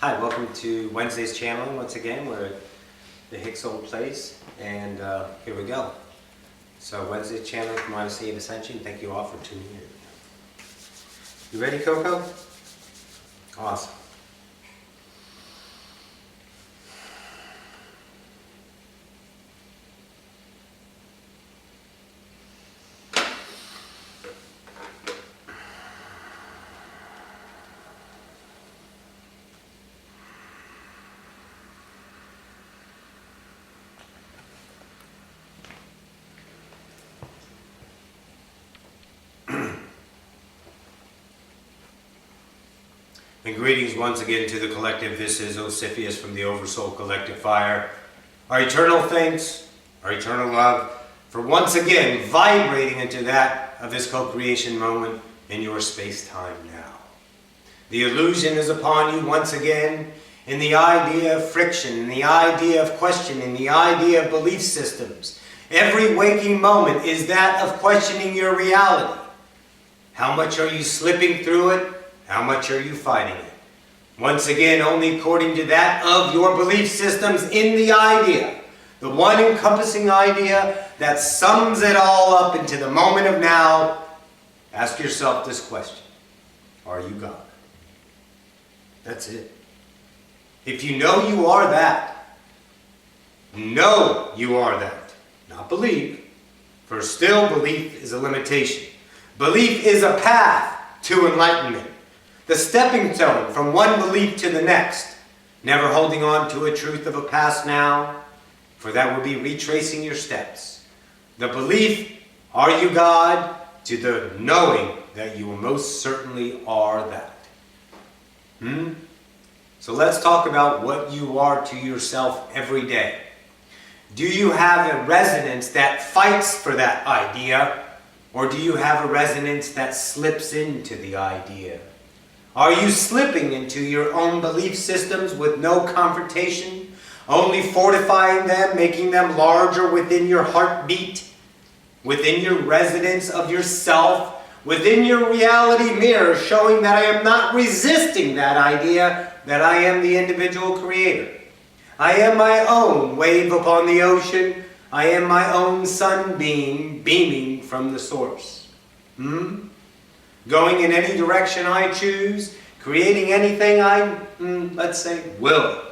Hi, welcome to Wednesday's channeling. Once again, we're at the Hicks Old Place, and here we go. So Wednesday's channeling from Ascension. Thank you all for tuning in. You ready, Coco? Awesome. And greetings once again to the collective. This is Ocyphius from the Oversoul Collective Fire. Our eternal thanks, our eternal love, for once again vibrating into that of this co-creation moment in your space-time now. The illusion is upon you once again in the idea of friction, in the idea of questioning, the idea of belief systems. Every waking moment is that of questioning your reality. How much are you slipping through it? How much are you fighting it? Once again, only according to that of your belief systems in the idea. The one encompassing idea that sums it all up into the moment of now. Ask yourself this question. Are you God? That's it. If you know you are that, know you are that. Not believe, for still belief is a limitation. Belief is a path to enlightenment. The stepping stone from one belief to the next, never holding on to a truth of a past now, for that would be retracing your steps. The belief, are you God, to the knowing that you most certainly are that. So let's talk about what you are to yourself every day. Do you have a resonance that fights for that idea, or do you have a resonance that slips into the idea? Are you slipping into your own belief systems with no confrontation, only fortifying them, making them larger within your heartbeat, within your resonance of yourself, within your reality mirror, showing that I am not resisting that idea, that I am the individual creator. I am my own wave upon the ocean. I am my own sunbeam beaming from the source. Going in any direction I choose, creating anything I, let's say, will.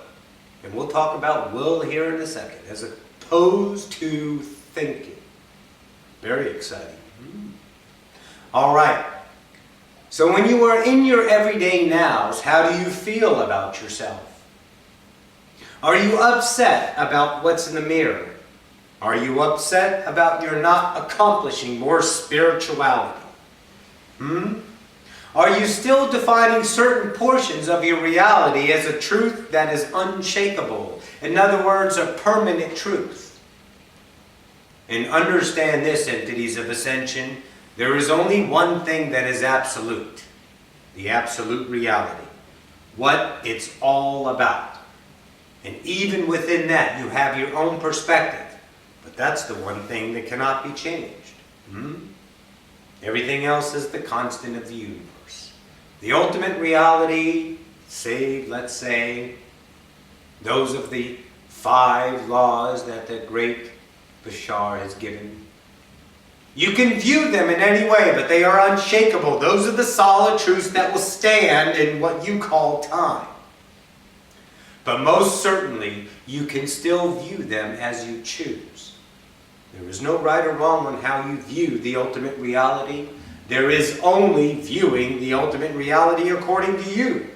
And we'll talk about will here in a second, as opposed to thinking. Very exciting. All right. So when you are in your everyday nows, how do you feel about yourself? Are you upset about what's in the mirror? Are you upset about your not accomplishing more spirituality? Are you still defining certain portions of your reality as a truth that is unshakable? In other words, a permanent truth. And understand this, entities of Ascension, there is only one thing that is absolute. The absolute reality. What it's all about. And even within that, you have your own perspective. But that's the one thing that cannot be changed. Everything else is the constant of the universe. The ultimate reality, save, let's say, those of the 5 laws that the great Bashar has given. You can view them in any way, but they are unshakable. Those are the solid truths that will stand in what you call time. But most certainly, you can still view them as you choose. There is no right or wrong on how you view the ultimate reality. There is only viewing the ultimate reality according to you.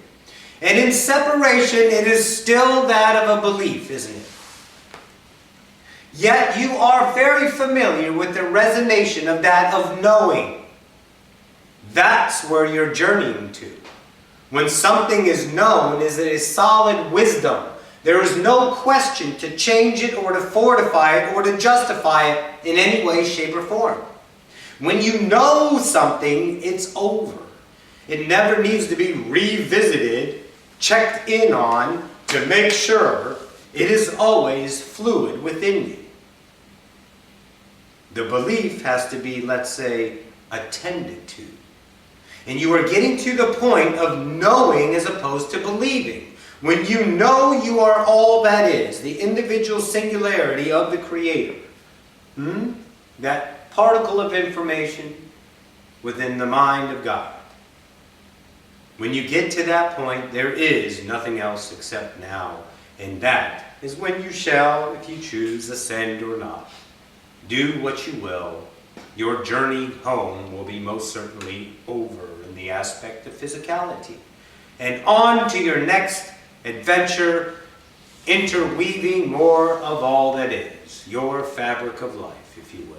And in separation, it is still that of a belief, isn't it? Yet you are very familiar with the resonation of that of knowing. That's where you're journeying to. When something is known, is it a solid wisdom? There is no question to change it or to fortify it or to justify it in any way, shape, or form. When you know something, it's over. It never needs to be revisited, checked in on to make sure. It is always fluid within you. The belief has to be, let's say, attended to. And you are getting to the point of knowing as opposed to believing. When you know you are all that is, the individual singularity of the Creator, that particle of information within the mind of God. When you get to that point, there is nothing else except now. And that is when you shall, if you choose, ascend or not. Do what you will. Your journey home will be most certainly over in the aspect of physicality. And on to your next adventure, interweaving more of all that is, your fabric of life, if you will.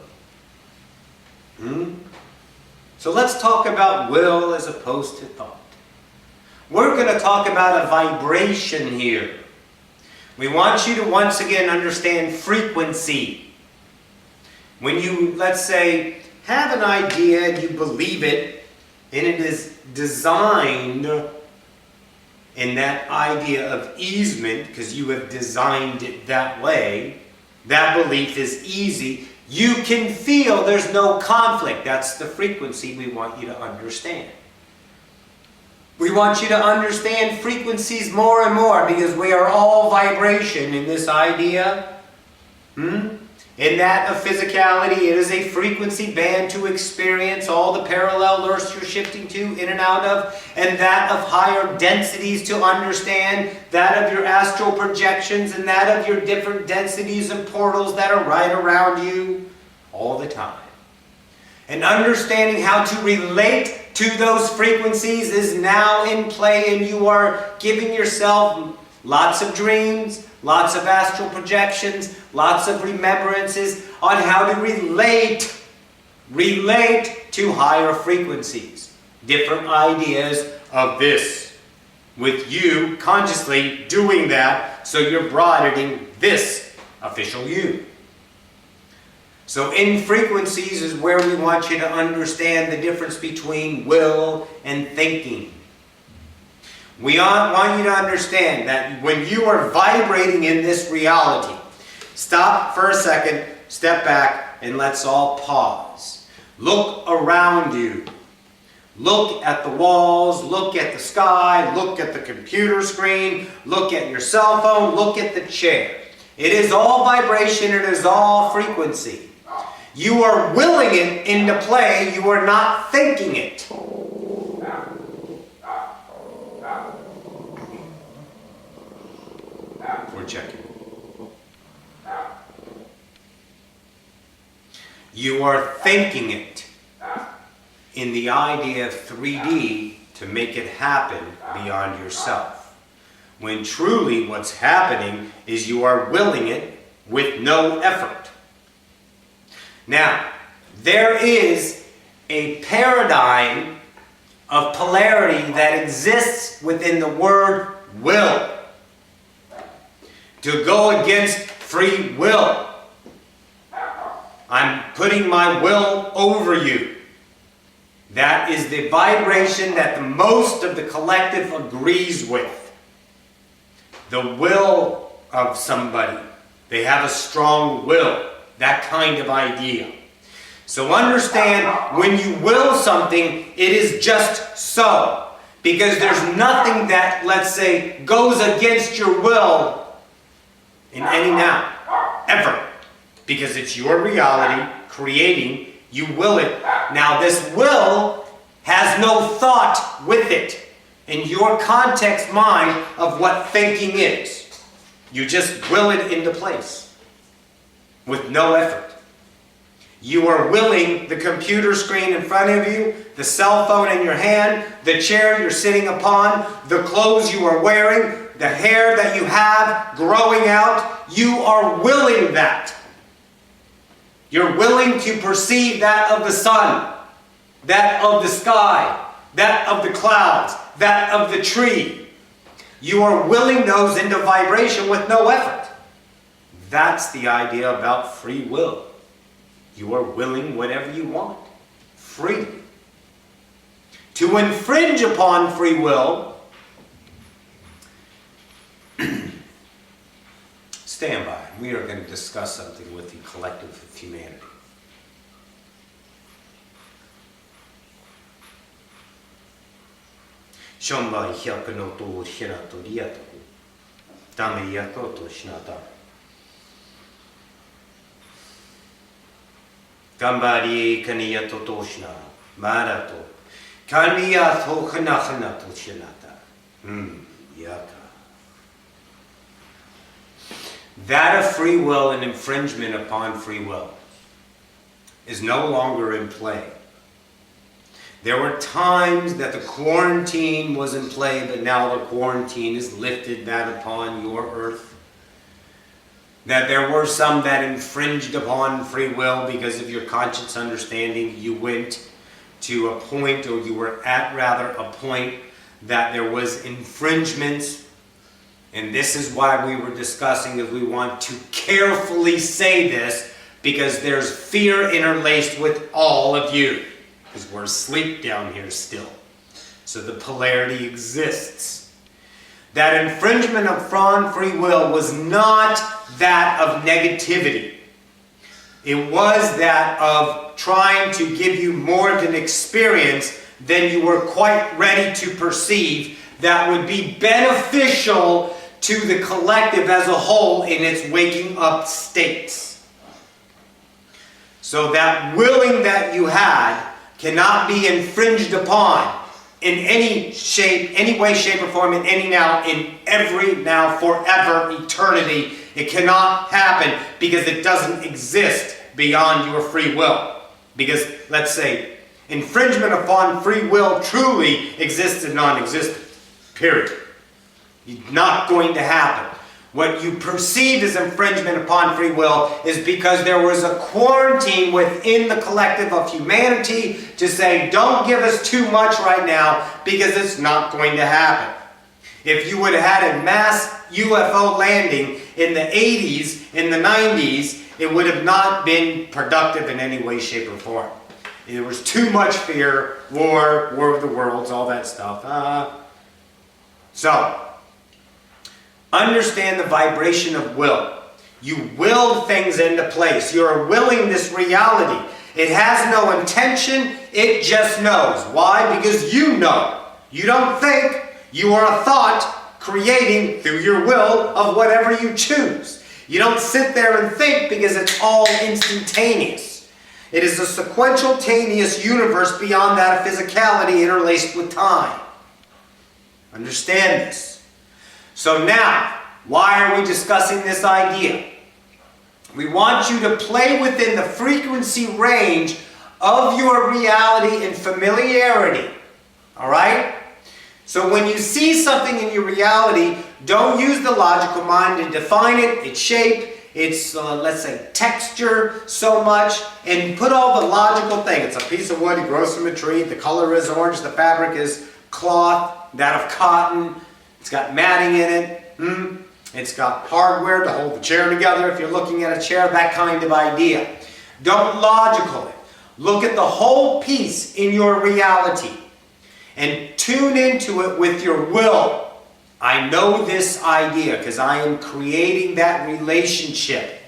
So let's talk about will as opposed to thought. We're going to talk about a vibration here. We want you to once again understand frequency. When you, let's say, have an idea and you believe it, and it is designed in that idea of easement, because you have designed it that way, that belief is easy. You can feel there's no conflict. That's the frequency we want you to understand. We want you to understand frequencies more and more, because we are all vibration in this idea. In that of physicality, it is a frequency band to experience all the parallel earths you're shifting to, in and out of, and that of higher densities to understand, that of your astral projections, and that of your different densities and portals that are right around you all the time. And understanding how to relate to those frequencies is now in play, and you are giving yourself lots of dreams, lots of astral projections, lots of remembrances on how to relate to higher frequencies. Different ideas of this. With you consciously doing that, so you're broadening this official you. So in frequencies is where we want you to understand the difference between will and thinking. We want you to understand that when you are vibrating in this reality, stop for a second, step back, and let's all pause. Look around you. Look at the walls, look at the sky, look at the computer screen, look at your cell phone, look at the chair. It is all vibration, it is all frequency. You are willing it into play, you are not thinking it. We're checking. You are thinking it in the idea of 3D to make it happen beyond yourself. When truly what's happening is you are willing it with no effort. Now, there is a paradigm of polarity that exists within the word will. To go against free will. I'm putting my will over you. That is the vibration that the most of the collective agrees with. The will of somebody. They have a strong will. That kind of idea. So understand, when you will something, it is just so. Because there's nothing that, let's say, goes against your will in any now. Ever. Because it's your reality, creating, you will it. Now this will has no thought with it in your context mind of what thinking is. You just will it into place with no effort. You are willing the computer screen in front of you, the cell phone in your hand, the chair you're sitting upon, the clothes you are wearing, the hair that you have growing out. You are willing that. You're willing to perceive that of the sun, that of the sky, that of the clouds, that of the tree. You are willing those into vibration with no effort. That's the idea about free will. You are willing whatever you want, freely. To infringe upon free will, stand by. We are going to discuss something with the collective of humanity. Shombai hyakanoto hirato riataku. Tamiyato to shinata. Gambari kaniyato to shina. Marato. Kaniyato kanachana to shinata. Yaka. That of free will and infringement upon free will is no longer in play. There were times that the quarantine was in play, but now the quarantine is lifted that upon your earth. That there were some that infringed upon free will because of your conscious understanding. You went to a point, or you were at rather a point, that there was infringements. And this is why we were discussing that we want to carefully say this, because there's fear interlaced with all of you. Because we're asleep down here still. So the polarity exists. That infringement upon free will was not that of negativity. It was that of trying to give you more of an experience than you were quite ready to perceive that would be beneficial to the collective as a whole in its waking up states. So that willing that you had cannot be infringed upon in any shape, any way, shape, or form, in any now, in every now, forever, eternity. It cannot happen because it doesn't exist beyond your free will. Because, let's say, infringement upon free will truly exists in non-existence. Period. It's not going to happen. What you perceive as infringement upon free will is because there was a quarantine within the collective of humanity to say, don't give us too much right now because it's not going to happen. If you would have had a mass UFO landing in the 80s, in the 90s, it would have not been productive in any way, shape, or form. There was too much fear, war of the worlds, all that stuff. So, understand the vibration of will. You will things into place. You're willing this reality. It has no intention. It just knows. Why? Because you know. You don't think. You are a thought creating through your will of whatever you choose. You don't sit there and think because it's all instantaneous. It is a sequential-taneous universe beyond that of physicality interlaced with time. Understand this. So now, why are we discussing this idea? We want you to play within the frequency range of your reality and familiarity. Alright? So when you see something in your reality, don't use the logical mind to define it, its shape, its, let's say, texture so much, and put all the logical things. It's a piece of wood, it grows from a tree, the color is orange, the fabric is cloth, that of cotton, it's got matting in it, it's got hardware to hold the chair together if you're looking at a chair, that kind of idea. Don't logical it. Look at the whole piece in your reality and tune into it with your will. I know this idea because I am creating that relationship.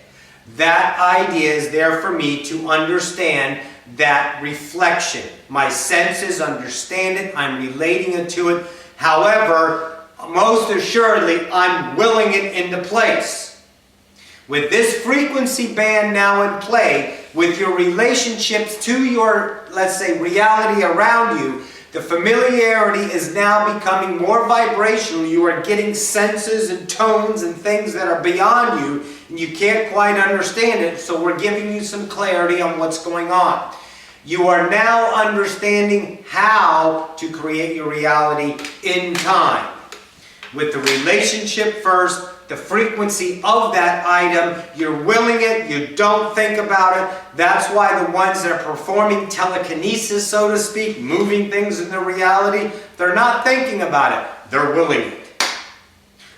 That idea is there for me to understand that reflection. My senses understand it. I'm relating it to it. However, most assuredly, I'm willing it into place. With this frequency band now in play, with your relationships to your, let's say, reality around you, the familiarity is now becoming more vibrational. You are getting senses and tones and things that are beyond you, and you can't quite understand it, so we're giving you some clarity on what's going on. You are now understanding how to create your reality in time. With the relationship first, the frequency of that item, you're willing it, you don't think about it. That's why the ones that are performing telekinesis, so to speak, moving things into reality, they're not thinking about it, they're willing it.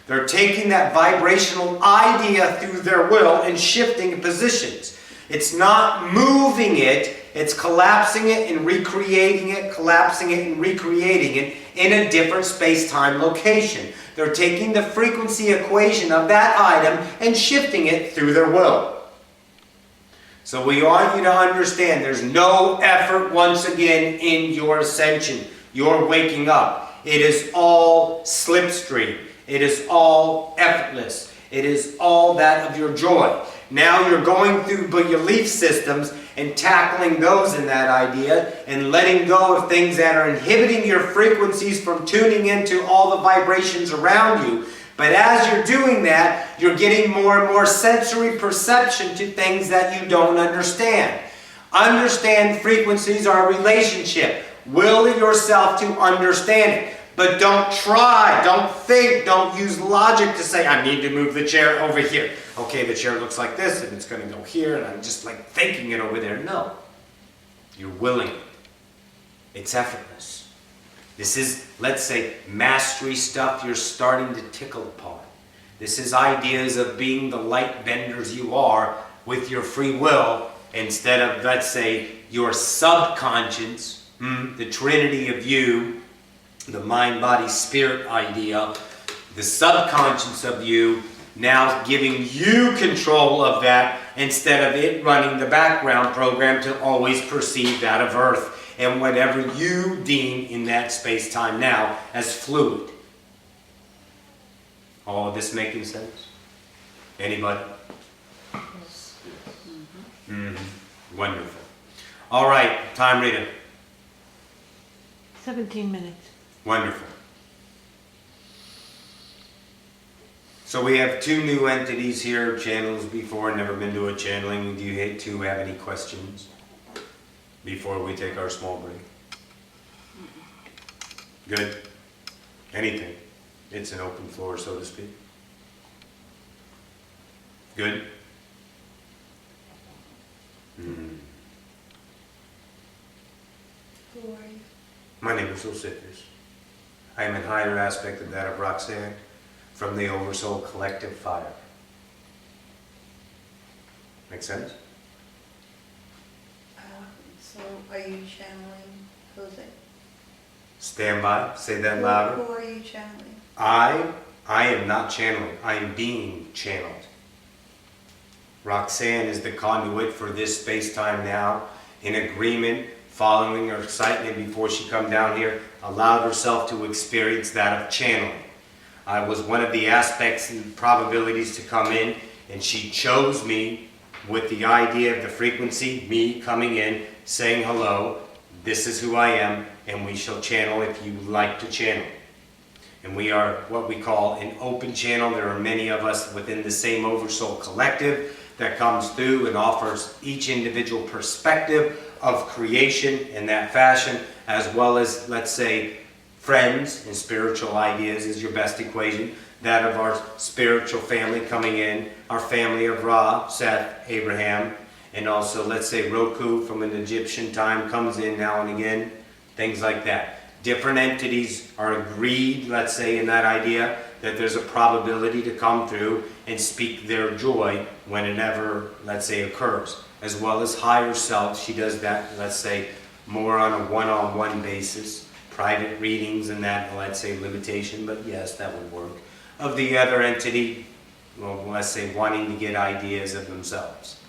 They're taking that vibrational idea through their will and shifting positions. It's not moving it, it's collapsing it and recreating it, collapsing it and recreating it in a different space-time location. They're taking the frequency equation of that item and shifting it through their will. So we want you to understand there's no effort once again in your ascension, your waking up. It is all slipstream. It is all effortless. It is all that of your joy. Now you're going through belief systems and tackling those in that idea and letting go of things that are inhibiting your frequencies from tuning into all the vibrations around you. But as you're doing that, you're getting more and more sensory perception to things that you don't understand. Understand frequencies are a relationship. Will yourself to understand it. But don't try, don't think, don't use logic to say, I need to move the chair over here. Okay, the chair looks like this, and it's going to go here, and I'm just like thinking it over there. No. You're willing. It's effortless. This is, let's say, mastery stuff you're starting to tickle upon. This is ideas of being the light benders you are with your free will, instead of, let's say, your subconscious, the trinity of you, the mind, body, spirit idea, the subconscious of you now giving you control of that instead of it running the background program to always perceive that of Earth and whatever you deem in that space-time now as fluid. All of this making sense? Anybody? Yes. Wonderful. All right, time, Rita. 17 minutes. Wonderful. So we have two new entities here, channels before, never been to a channeling. Do you two have any questions before we take our small break? Good? Anything? It's an open floor, so to speak. Good? Who are you? My name is Ocyphius. I am in higher aspect of that of Roxanne from the Oversoul Collective Fire. Make sense? So, are you channeling Jose? Stand by. Say that louder. Who are you channeling? I am not channeling. I am being channeled. Roxanne is the conduit for this space-time now, in agreement, following her excitement before she come down here, allowed herself to experience that of channeling. I was one of the aspects and probabilities to come in, and she chose me with the idea of the frequency, me coming in, saying hello, this is who I am, and we shall channel if you like to channel. And we are what we call an open channel. There are many of us within the same Oversoul Collective that comes through and offers each individual perspective of creation in that fashion, as well as, let's say, friends and spiritual ideas is your best equation. That of our spiritual family coming in, our family of Ra, Seth, Abraham, and also, let's say, Roku from an Egyptian time comes in now and again, things like that. Different entities are agreed, let's say, in that idea that there's a probability to come through and speak their joy whenever, let's say, occurs. As well as higher self, she does that, let's say, more on a one-on-one basis. Private readings and that, let's say, limitation, but yes, that would work. Of the other entity, well, let's say, wanting to get ideas of themselves.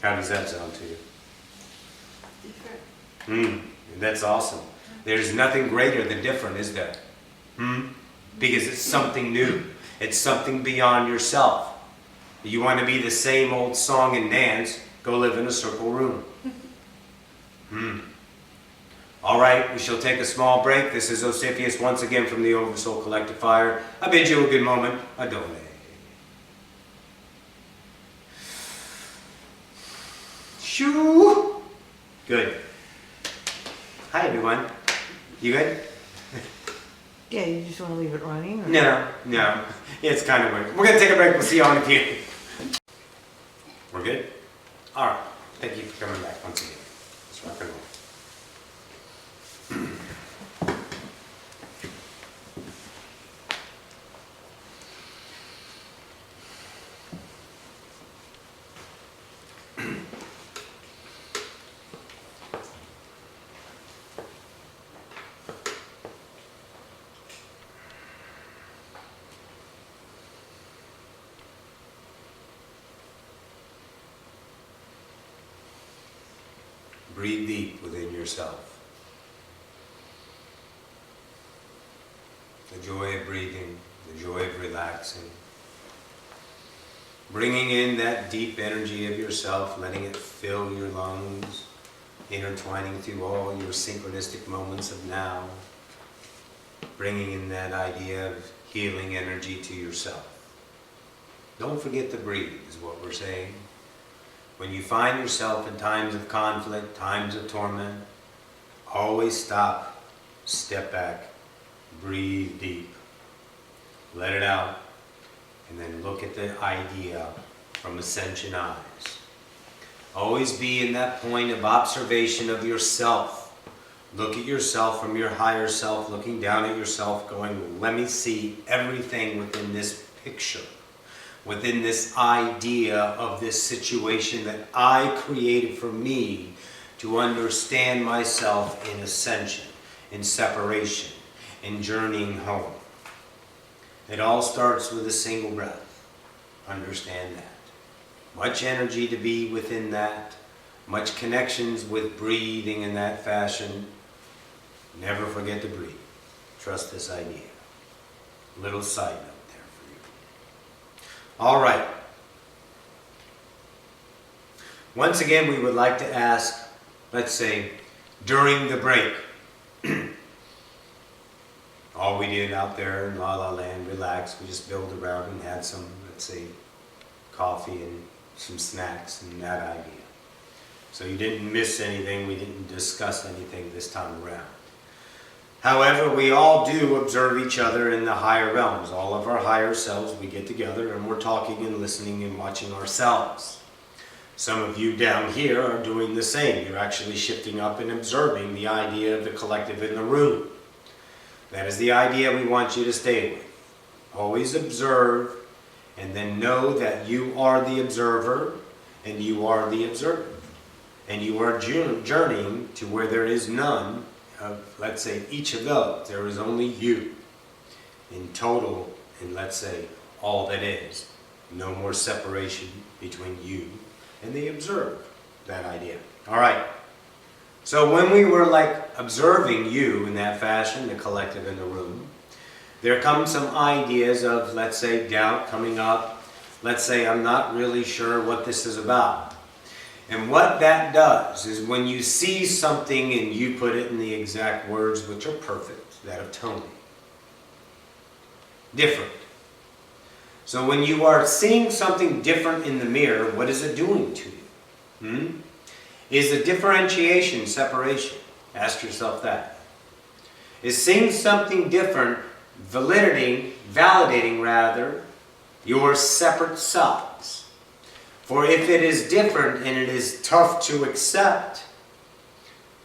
How does that sound to you? Different. That's awesome. There's nothing greater than different, is there? Because it's something new. It's something beyond yourself. You want to be the same old song and dance, go live in a circle room. All right, we shall take a small break. This is Ocyphius once again from the Oversoul Collective Fire. I bid you a good moment. Adone. Shoo! Good. Hi, everyone. You good? Yeah, you just want to leave it running? Or? No. It's kind of weird. We're going to take a break. We'll see you all in a few. We're good? All right. Thank you for coming back once again. Let's rock and roll. Breathe deep within yourself. of relaxing. Bringing in that deep energy of yourself, letting it fill your lungs, intertwining through all your synchronistic moments of now. Bringing in that idea of healing energy to yourself. Don't forget to breathe, is what we're saying. When you find yourself in times of conflict, times of torment, always stop, step back, breathe deep, let it out, and then look at the idea from Ascension eyes. Always be in that point of observation of yourself. Look at yourself from your higher self, looking down at yourself, going, let me see everything within this picture, within this idea of this situation that I created for me to understand myself in ascension, in separation, in journeying home. It all starts with a single breath. Understand that. Much energy to be within that. Much connections with breathing in that fashion. Never forget to breathe. Trust this idea. Little side note there for you. All right. Once again, we would like to ask, let's say, during the break, all we did out there in La La Land, relax, we just built around and had some, let's say, coffee and some snacks and that idea. So you didn't miss anything, we didn't discuss anything this time around. However, we all do observe each other in the higher realms. All of our higher selves, we get together and we're talking and listening and watching ourselves. Some of you down here are doing the same. You're actually shifting up and observing the idea of the collective in the room. That is the idea we want you to stay with. Always observe and then know that you are the observer and you are the observer. And you are journeying to where there is none of, let's say, each of those. There is only you in total, and let's say, all that is. No more separation between you and the observer. That idea. All right. So when we were like observing you in that fashion, the collective in the room, there come some ideas of, let's say, doubt coming up. Let's say, I'm not really sure what this is about. And what that does is when you see something and you put it in the exact words which are perfect, that of Tony. Different. So when you are seeing something different in the mirror, what is it doing to you? Is a differentiation separation? Ask yourself that. Is seeing something different validating rather, your separate selves? For if it is different and it is tough to accept,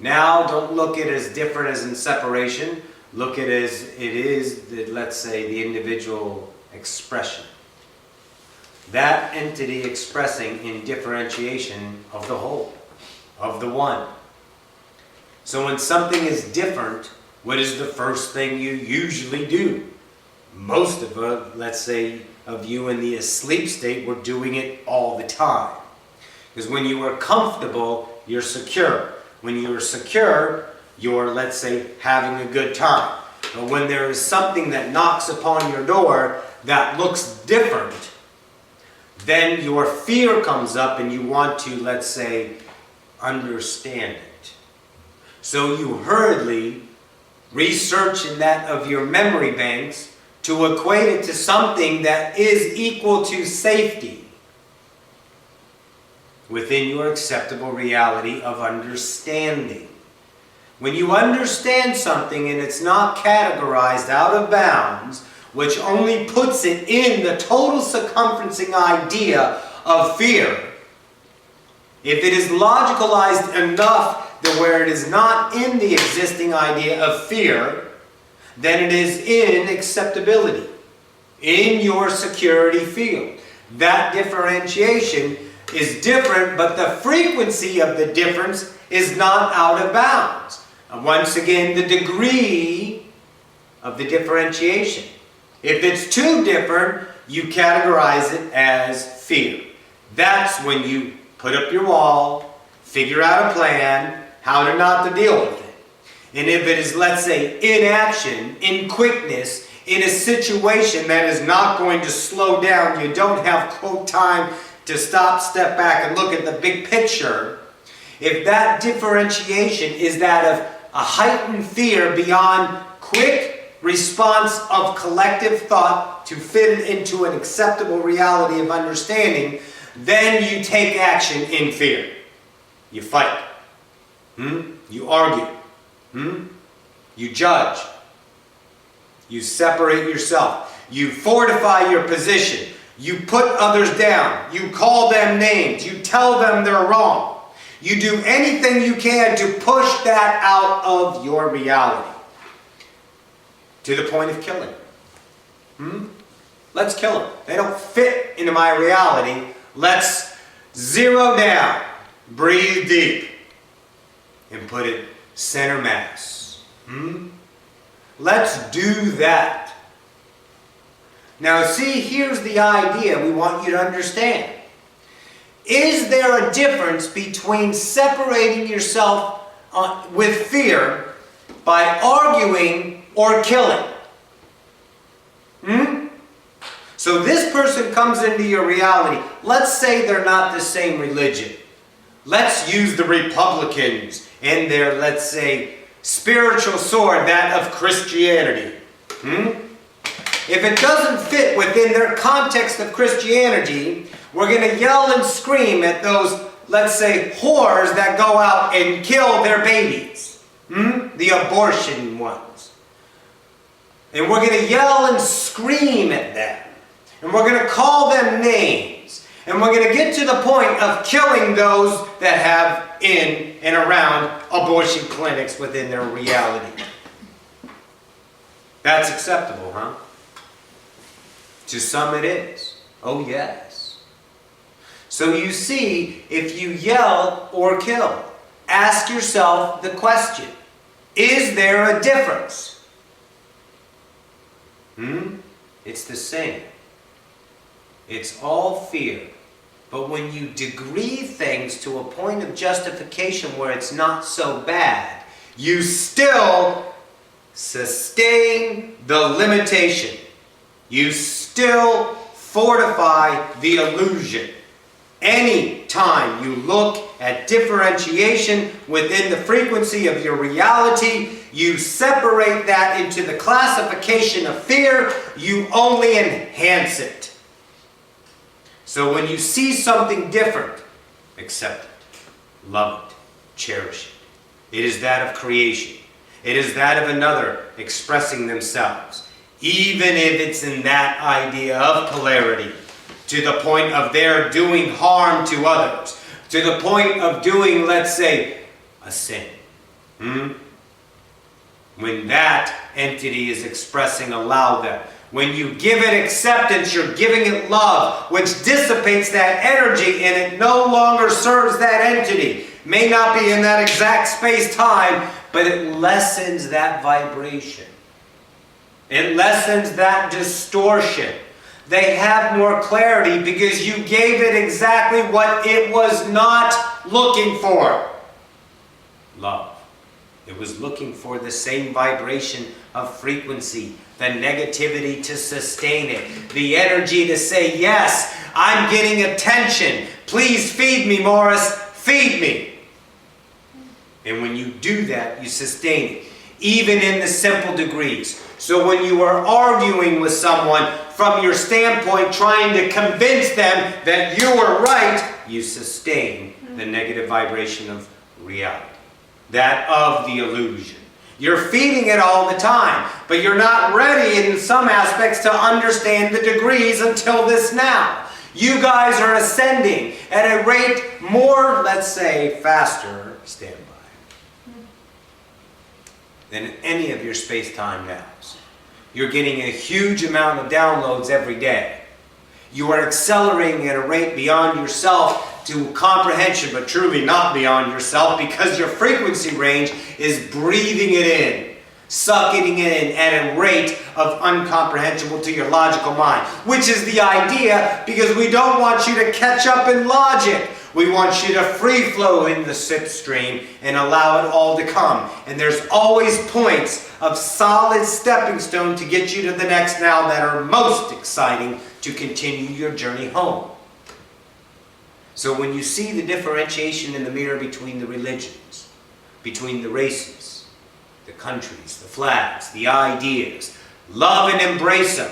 now don't look at it as different as in separation. Look at it as it is, let's say, the individual expression. That entity expressing in differentiation of the whole, of the one. So when something is different, what is the first thing you usually do? Most of us, let's say, of you in the asleep state, we're doing it all the time. Because when you are comfortable, you're secure. When you are secure, you're, let's say, having a good time. But when there is something that knocks upon your door that looks different, then your fear comes up and you want to, let's say, understand it. So you hurriedly research in that of your memory banks to equate it to something that is equal to safety within your acceptable reality of understanding. When you understand something and it's not categorized out of bounds, which only puts it in the total circumferencing idea of fear, if it is logicalized enough to where it is not in the existing idea of fear, then it is in acceptability, in your security field. That differentiation is different, but the frequency of the difference is not out of bounds. And once again, the degree of the differentiation. If it's too different, you categorize it as fear. That's when you put up your wall, figure out a plan, how to not to deal with it. And if it is, let's say, inaction, in quickness, in a situation that is not going to slow down, you don't have quote time to stop, step back, and look at the big picture, if that differentiation is that of a heightened fear beyond quick response of collective thought to fit into an acceptable reality of understanding, then you take action in fear. You fight. You argue. You judge. You separate yourself. You fortify your position. You put others down. You call them names. You tell them they're wrong. You do anything you can to push that out of your reality. To the point of killing. Let's kill them. They don't fit into my reality. Let's zero down. Breathe deep. And put it center mass. Let's do that. Now see, here's the idea we want you to understand. Is there a difference between separating yourself with fear by arguing or killing? So this person comes into your reality. Let's say they're not the same religion. Let's use the Republicans and their, let's say, spiritual sword, that of Christianity. If it doesn't fit within their context of Christianity, we're going to yell and scream at those, let's say, whores that go out and kill their babies. The abortion ones. And we're going to yell and scream at them. And we're going to call them names. And we're going to get to the point of killing those that have in and around abortion clinics within their reality. That's acceptable, huh? To some it is. Oh yes. So you see, if you yell or kill, ask yourself the question, is there a difference? It's the same. It's all fear. But when you degree things to a point of justification where it's not so bad, you still sustain the limitation. You still fortify the illusion. Any time you look at differentiation within the frequency of your reality, you separate that into the classification of fear, you only enhance it. So when you see something different, accept it, love it, cherish it. It is that of creation. It is that of another expressing themselves. Even if it's in that idea of polarity, to the point of their doing harm to others, to the point of doing, let's say, a sin. When that entity is expressing, allow them. When you give it acceptance, you're giving it love, which dissipates that energy and it no longer serves that entity. May not be in that exact space-time, but it lessens that vibration. It lessens that distortion. They have more clarity because you gave it exactly what it was not looking for. Love. It was looking for the same vibration of frequency, the negativity to sustain it, the energy to say, yes, I'm getting attention. Please feed me, Morris. Feed me. And when you do that, you sustain it, even in the simple degrees. So when you are arguing with someone from your standpoint, trying to convince them that you are right, you sustain the negative vibration of reality, that of the illusion. You're feeding it all the time, but you're not ready in some aspects to understand the degrees until this now. You guys are ascending at a rate more, let's say, faster, standby, than any of your space-time nows. You're getting a huge amount of downloads every day. You are accelerating at a rate beyond yourself to comprehension, but truly not beyond yourself, because your frequency range is breathing it in, sucking it in at a rate of uncomprehensible to your logical mind, which is the idea, because we don't want you to catch up in logic. We want you to free flow in the sip stream and allow it all to come. And there's always points of solid stepping stone to get you to the next now that are most exciting to continue your journey home. So when you see the differentiation in the mirror between the religions, between the races, the countries, the flags, the ideas, love and embrace them.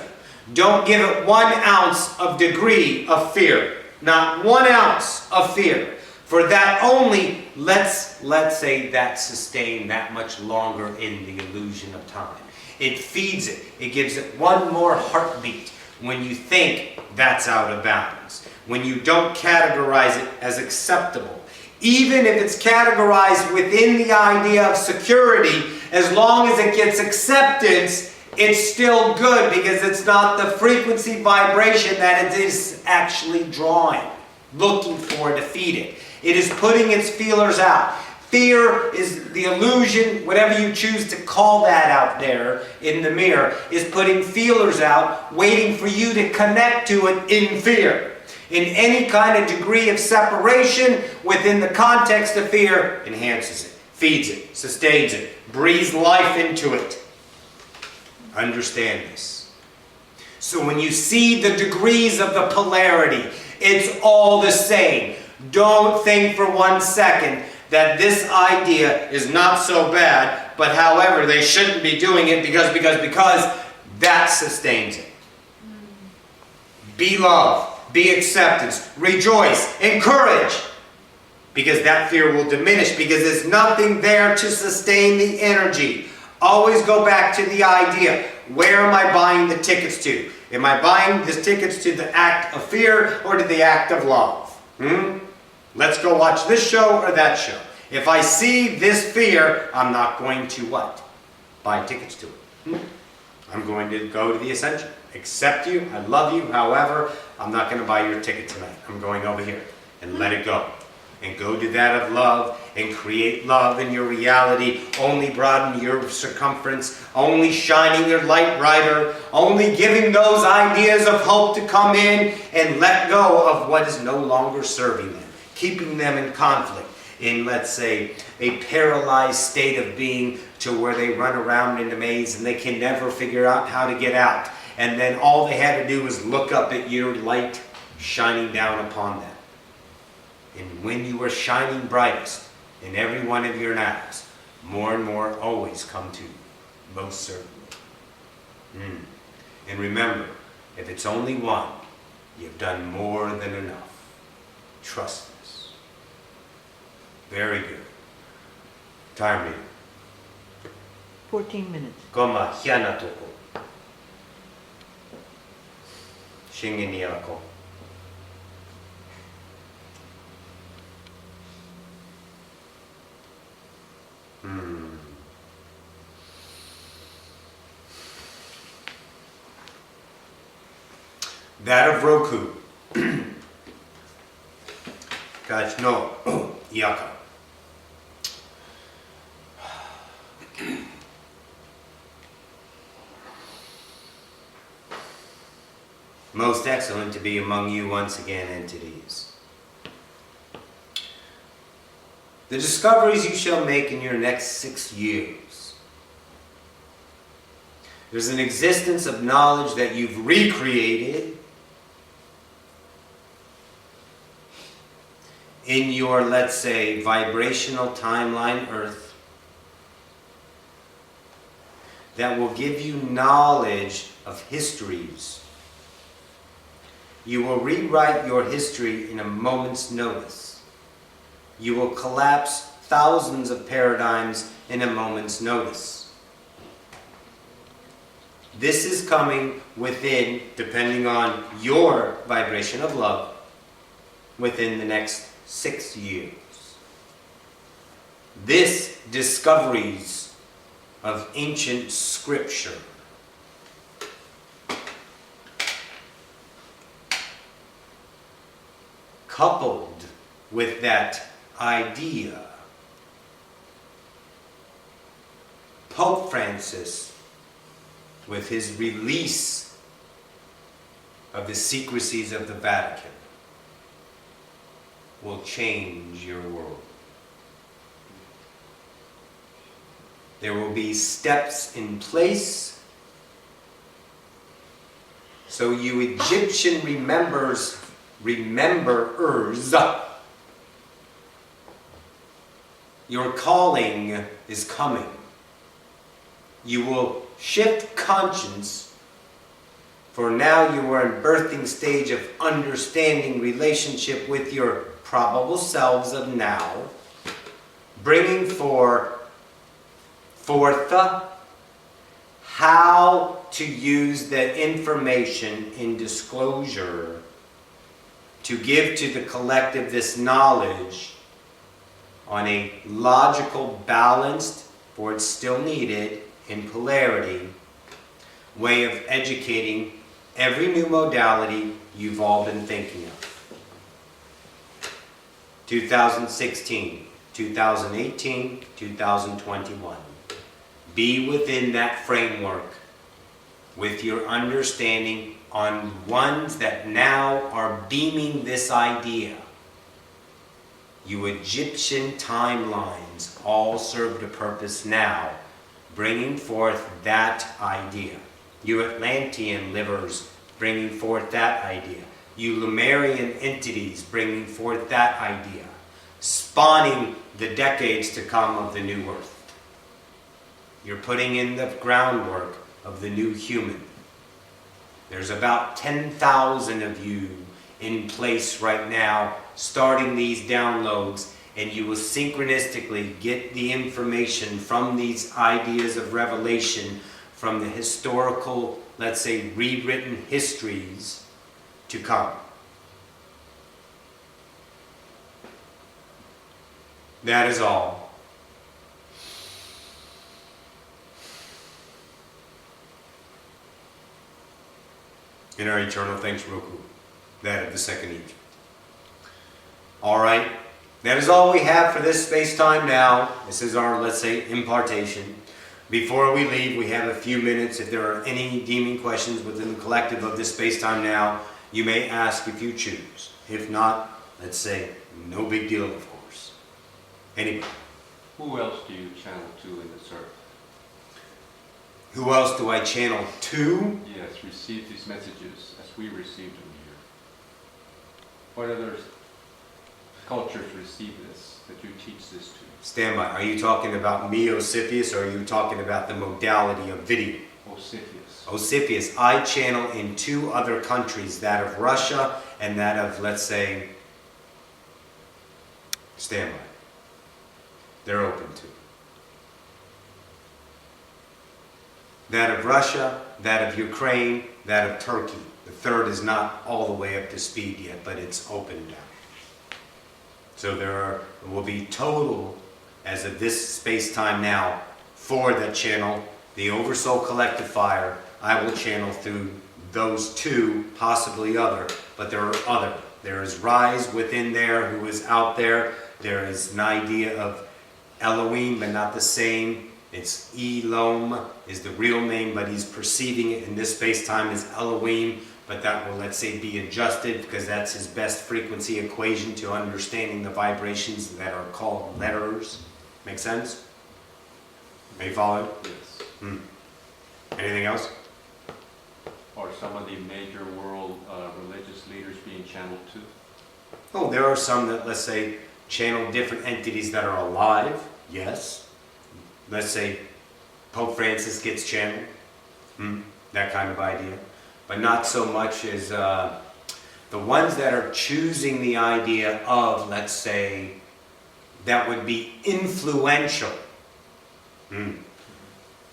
Don't give it 1 ounce of degree of fear. Not 1 ounce of fear. For that only let's say that sustain that much longer in the illusion of time. It feeds it. It gives it one more heartbeat when you think that's out of bounds. When you don't categorize it as acceptable. Even if it's categorized within the idea of security, as long as it gets acceptance, it's still good because it's not the frequency vibration that it is actually drawing, looking for to feed it. It is putting its feelers out. Fear is the illusion, whatever you choose to call that out there in the mirror, is putting feelers out, waiting for you to connect to it in fear. In any kind of degree of separation within the context of fear, enhances it, feeds it, sustains it, breathes life into it. Understand this. So when you see the degrees of the polarity, it's all the same. Don't think for 1 second that this idea is not so bad, but however, they shouldn't be doing it because that sustains it. Be love. Be acceptance, rejoice, encourage, because that fear will diminish because there's nothing there to sustain the energy. Always go back to the idea, where am I buying the tickets to? Am I buying the tickets to the act of fear or to the act of love? Let's go watch this show or that show. If I see this fear, I'm not going to what? Buy tickets to it. I'm going to go to the Ascension. Accept you, I love you, however, I'm not going to buy your ticket tonight. I'm going over here and let it go. And go to that of love and create love in your reality. Only broaden your circumference. Only shining your light brighter. Only giving those ideas of hope to come in and let go of what is no longer serving them. Keeping them in conflict. In, let's say, a paralyzed state of being to where they run around in a maze and they can never figure out how to get out. And then all they had to do was look up at your light shining down upon them. And when you are shining brightest in every one of your nows, more and more always come to you, most certainly. And remember, if it's only one, you've done more than enough. Trust this. Very good. Time reading. 14 minutes. Goma hiana toko. Shingen niako. That of Roku. Gach no yaka. Most excellent to be among you once again, entities. The discoveries you shall make in your next 6 years. There's an existence of knowledge that you've recreated in your, let's say, vibrational timeline Earth that will give you knowledge of histories. You will rewrite your history in a moment's notice. You will collapse thousands of paradigms in a moment's notice. This is coming within, depending on your vibration of love, within the next 6 years. This discoveries of ancient scripture coupled with that idea, Pope Francis, with his release of the secrecies of the Vatican, will change your world. There will be steps in place. So you Egyptian rememberers, your calling is coming. You will shift conscience, for now you are in birthing stage of understanding relationship with your probable selves of now, bringing forth how to use the information in disclosure to give to the collective this knowledge on a logical, balanced, for it's still needed, in polarity, way of educating every new modality you've all been thinking of. 2016, 2018, 2021. Be within that framework with your understanding on ones that now are beaming this idea. You Egyptian timelines all serve the purpose now, bringing forth that idea. You Atlantean livers bringing forth that idea. You Lemurian entities bringing forth that idea, spawning the decades to come of the new earth. You're putting in the groundwork of the new human. There's about 10,000 of you in place right now, starting these downloads, and you will synchronistically get the information from these ideas of revelation from the historical, let's say, rewritten histories to come. That is all. In our eternal thanks, Roku, that of the second Egypt. All right, that is all we have for this space-time now. This is our, let's say, impartation. Before we leave, we have a few minutes. If there are any deeming questions within the collective of this space-time now, you may ask if you choose. If not, let's say, no big deal, of course. Anybody? Who else do you channel to in this earth? Who else do I channel to? Yes, receive these messages as we received them here. What other cultures receive this, that you teach this to? Stand by. Are you talking about me, Ocyphius, or are you talking about the modality of video? Ocyphius. Ocyphius. I channel in 2 other countries, that of Russia and that of, let's say, stand by. They're open to. That of Russia, that of Ukraine, that of Turkey. The third is not all the way up to speed yet, but it's open now. So there will be total, as of this space-time now, for the channel, the Oversoul Collective Fire. I will channel through those 2, possibly other, but there are other. There is Rise within there, who is out there. There is an idea of Elohim, but not the same. It's Elom is the real name, but he's perceiving it in this space-time as Elohim, but that will, let's say, be adjusted because that's his best frequency equation to understanding the vibrations that are called letters. Make sense? Are you following? Yes. Anything else? Are some of the major world religious leaders being channeled to? Oh, there are some that, let's say, channel different entities that are alive. Yes. Let's say Pope Francis gets channeled. That kind of idea. But not so much as the ones that are choosing the idea of, let's say, that would be influential,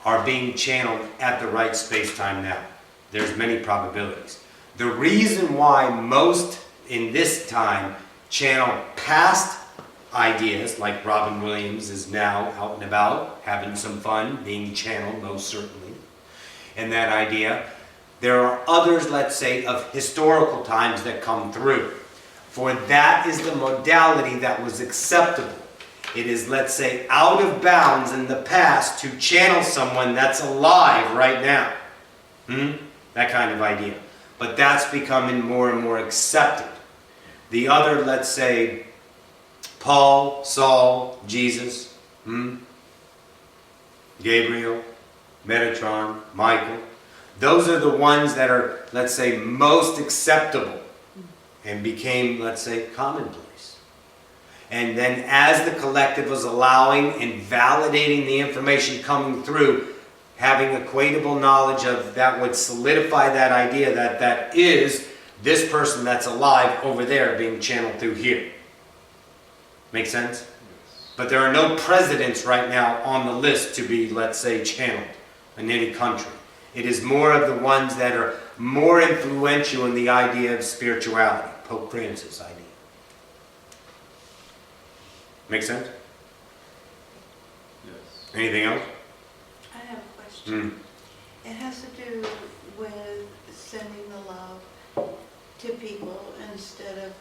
are being channeled at the right space-time now. There's many probabilities. The reason why most in this time channel past ideas, like Robin Williams is now out and about, having some fun, being channeled most certainly, and that idea. There are others, let's say, of historical times that come through. For that is the modality that was acceptable. It is, let's say, out of bounds in the past to channel someone that's alive right now. That kind of idea. But that's becoming more and more accepted. The other, let's say, Paul, Saul, Jesus, Gabriel, Metatron, Michael. Those are the ones that are, let's say, most acceptable and became, let's say, commonplace. And then as the collective was allowing and validating the information coming through, having equatable knowledge of that would solidify that idea that that is this person that's alive over there being channeled through here. Make sense? Yes. But there are no presidents right now on the list to be, let's say, channeled in any country. It is more of the ones that are more influential in the idea of spirituality. Pope Francis' idea. Make sense? Yes. Anything else? I have a question. It has to do with sending the love to people instead of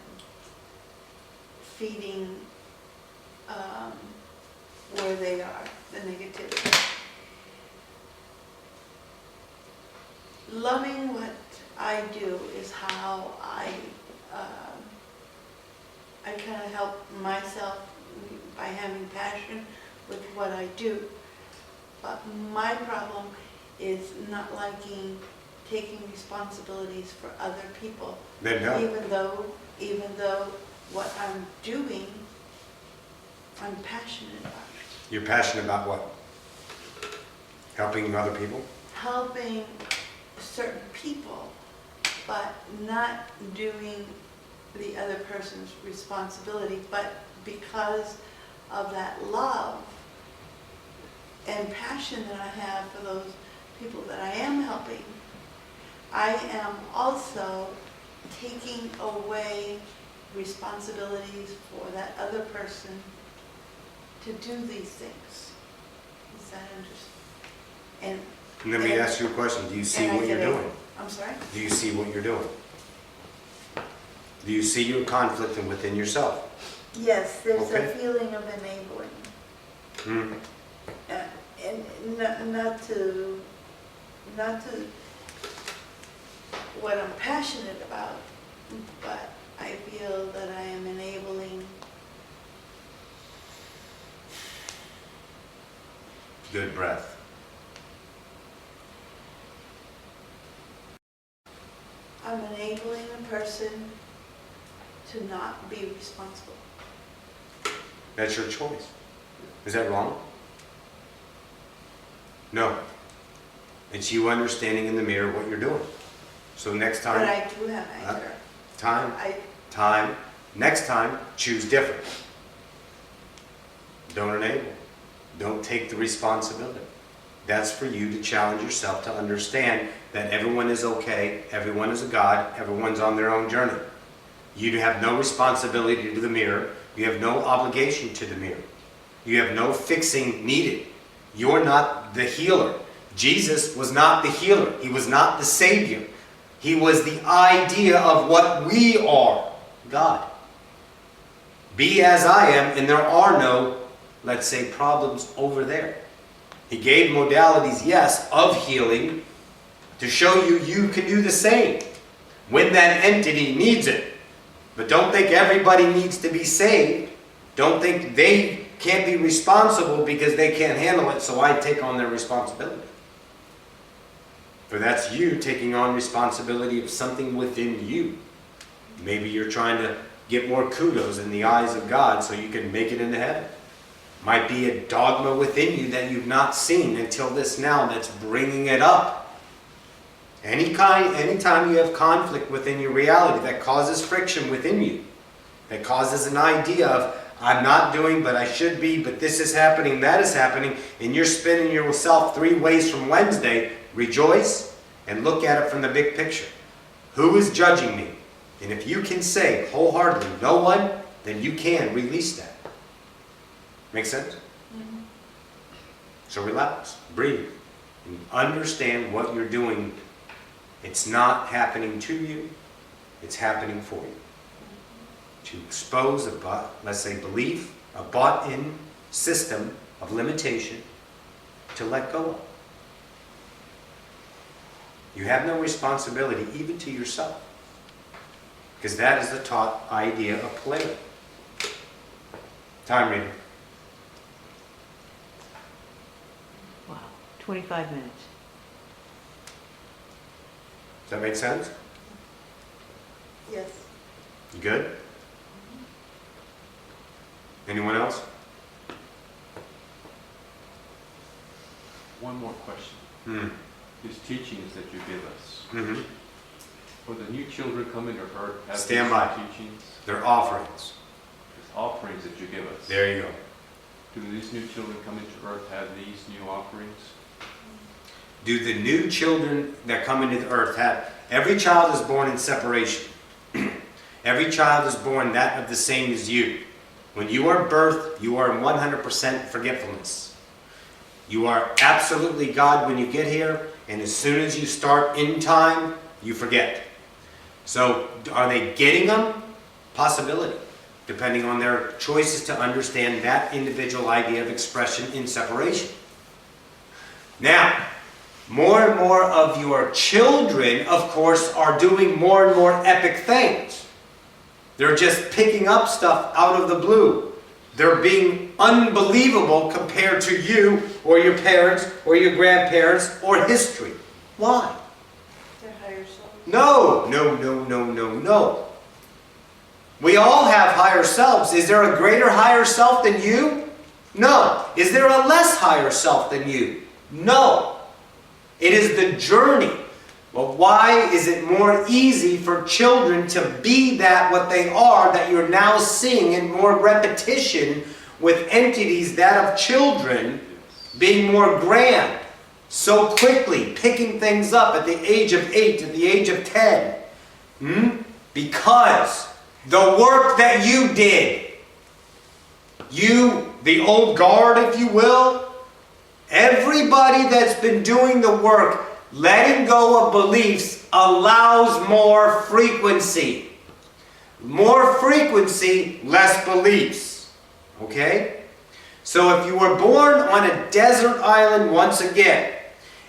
feeding where they are, the negativity. Loving what I do is how I kind of help myself by having passion with what I do. But my problem is not liking taking responsibilities for other people. Then no. Even though what I'm doing, I'm passionate about it. You're passionate about what? Helping other people? Helping certain people, but not doing the other person's responsibility, but because of that love and passion that I have for those people that I am helping, I am also taking away responsibilities for that other person to do these things. Is that interesting? And let me ask you a question. Do you see what you're doing? I'm sorry? Do you see what you're doing? Do you see your conflict within yourself? Yes, there's Okay. a feeling of enabling. Hmm. And not to what I'm passionate about, but I feel that I am enabling. Good breath. I'm enabling a person to not be responsible. That's your choice. Is that wrong? No. It's you understanding in the mirror what you're doing. So next But time, I do have anger. time, next time, choose different. Don't enable. Don't take the responsibility. That's for you to challenge yourself to understand that everyone is okay, everyone is a God, everyone's on their own journey. You have no responsibility to the mirror. You have no obligation to the mirror. You have no fixing needed. You're not the healer. Jesus was not the healer. He was not the Savior. He was the idea of what we are, God. Be as I am, and there are no, let's say, problems over there. He gave modalities, yes, of healing to show you you can do the same when that entity needs it. But don't think everybody needs to be saved. Don't think they can't be responsible because they can't handle it, so I take on their responsibility. For that's you taking on responsibility of something within you. Maybe you're trying to get more kudos in the eyes of God so you can make it into heaven. Might be a dogma within you that you've not seen until this now that's bringing it up. Anytime you have conflict within your reality that causes friction within you, that causes an idea of, I'm not doing, but I should be, but this is happening, that is happening, and you're spinning yourself 3 ways from Wednesday, rejoice and look at it from the big picture. Who is judging me? And if you can say wholeheartedly, no one, then you can release that. Make sense? Mm-hmm. So relax, breathe, and understand what you're doing. It's not happening to you, it's happening for you. To expose let's say belief, a bought-in system of limitation to let go of. You have no responsibility even to yourself, because that is the taught idea of polarity. Time reading. Wow, 25 minutes. Does that make sense? Yes. You good? Anyone else? One more question. Hmm. These teachings that you give us, Mm-hmm. for the new children coming to earth, have Stand these by. teachings, They're offerings. these offerings that you give us. There you go. Do these new children coming to earth have these new offerings? Do the new children that come into the earth have? Every child is born in separation. Every child is born that of the same as you. When you are birthed, you are in 100% forgetfulness. You are absolutely God when you get here, and as soon as you start in time, you forget. So, are they getting them? Possibility, depending on their choices to understand that individual idea of expression in separation. Now, more and more of your children, of course, are doing more and more epic things. They're just picking up stuff out of the blue. They're being unbelievable compared to you or your parents or your grandparents or history. Why? Their higher self. No, no, no, no, no, no. We all have higher selves. Is there a greater higher self than you? No. Is there a less higher self than you? No. It is the journey. But why is it more easy for children to be that what they are that you're now seeing in more repetition with entities that of children being more grand, so quickly picking things up at the age of 8, at the age of 10? Because the work that you did, you, the old guard, if you will, everybody that's been doing the work, letting go of beliefs allows more frequency. More frequency, less beliefs. Okay? So if you were born on a desert island once again,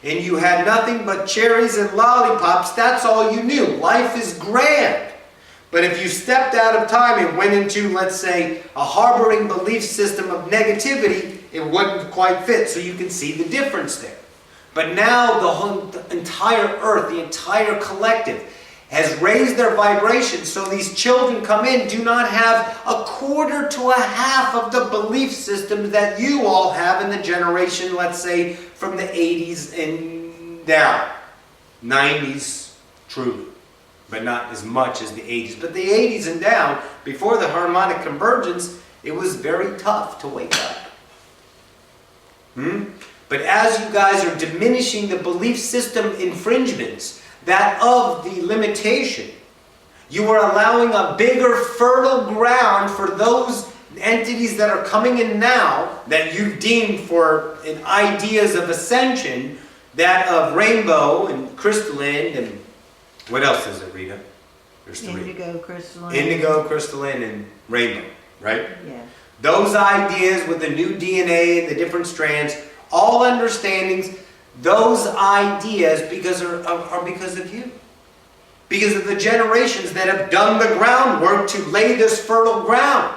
and you had nothing but cherries and lollipops, that's all you knew. Life is grand. But if you stepped out of time and went into, let's say, a harboring belief system of negativity, it wouldn't quite fit. So you can see the difference there. But now the entire earth, the entire collective, has raised their vibration, so these children come in, do not have a quarter to a half of the belief system that you all have in the generation, let's say, from the 80s and down. 90s, truly, but not as much as the 80s. But the 80s and down, before the harmonic convergence, it was very tough to wake up. But as you guys are diminishing the belief system infringements, that of the limitation, you are allowing a bigger fertile ground for those entities that are coming in now, that you've deemed for ideas of ascension, that of rainbow and crystalline, and what else is it, Rita? There's 3. Indigo, crystalline. Indigo, crystalline, and rainbow, right? Yeah. Those ideas with the new DNA and the different strands, all understandings, those ideas are because of you. Because of the generations that have done the groundwork to lay this fertile ground.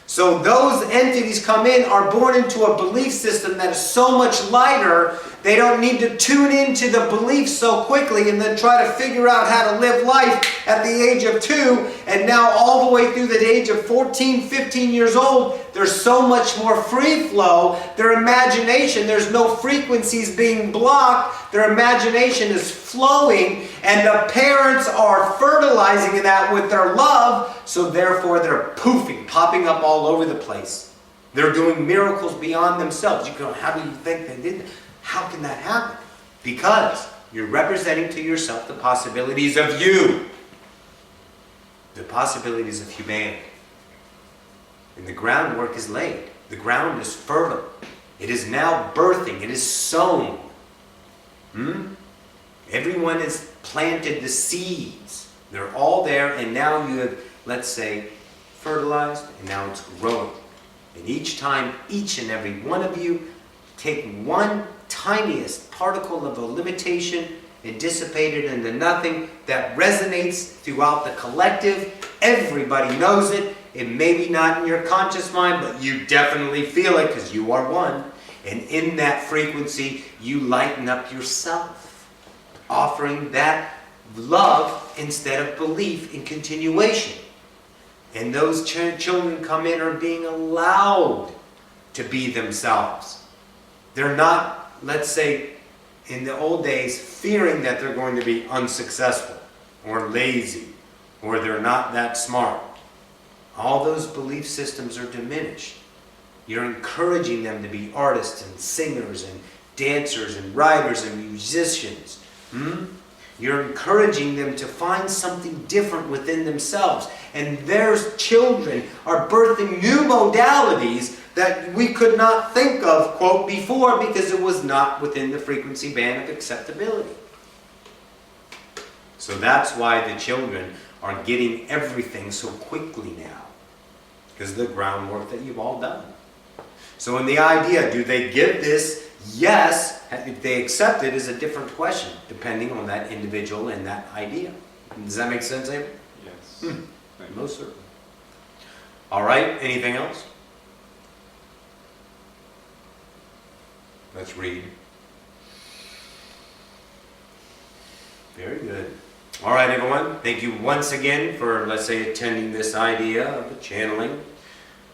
So those entities come in, are born into a belief system that is so much lighter, they don't need to tune into the belief so quickly and then try to figure out how to live life at the age of 2, and now all the way through the age of 14, 15 years old, there's so much more free flow. Their imagination, there's no frequencies being blocked. Their imagination is flowing, and the parents are fertilizing that with their love, so therefore they're poofing, popping up all over the place. They're doing miracles beyond themselves. You go, how do you think they did that? How can that happen? Because you're representing to yourself the possibilities of you. The possibilities of humanity. And the groundwork is laid. The ground is fertile. It is now birthing. It is sown. Everyone has planted the seeds. They're all there, and now you have, let's say, fertilized, and now it's growing. And each time, each and every one of you take one tiniest particle of a limitation and dissipate it into nothing that resonates throughout the collective. Everybody knows it. It may be not in your conscious mind, but you definitely feel it because you are one. And in that frequency, you lighten up yourself, offering that love instead of belief in continuation. And those children come in are being allowed to be themselves. They're not, let's say, in the old days, fearing that they're going to be unsuccessful or lazy or they're not that smart. All those belief systems are diminished. You're encouraging them to be artists and singers and dancers and writers and musicians. You're encouraging them to find something different within themselves. And their children are birthing new modalities that we could not think of, quote, before because it was not within the frequency band of acceptability. So that's why the children are getting everything so quickly now, because of the groundwork that you've all done. So in the idea, do they get this? Yes. If they accept it is a different question, depending on that individual and that idea. Does that make sense, Avery? Yes. Thank you. Most certainly. All right, anything else? Let's read. Very good. All right, everyone. Thank you once again for, let's say, attending this idea of the channeling.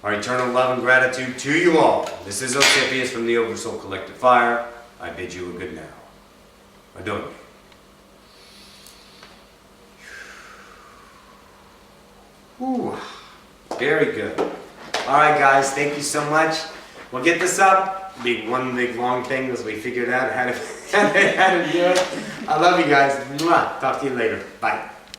Our eternal love and gratitude to you all. This is Ocyphius from the Oversoul Collective Fire. I bid you a good now. Adon. Ooh, very good. All right, guys. Thank you so much. We'll get this up. Be one big long thing as we figured out how to do it. I love you guys. Mwah. Talk to you later. Bye.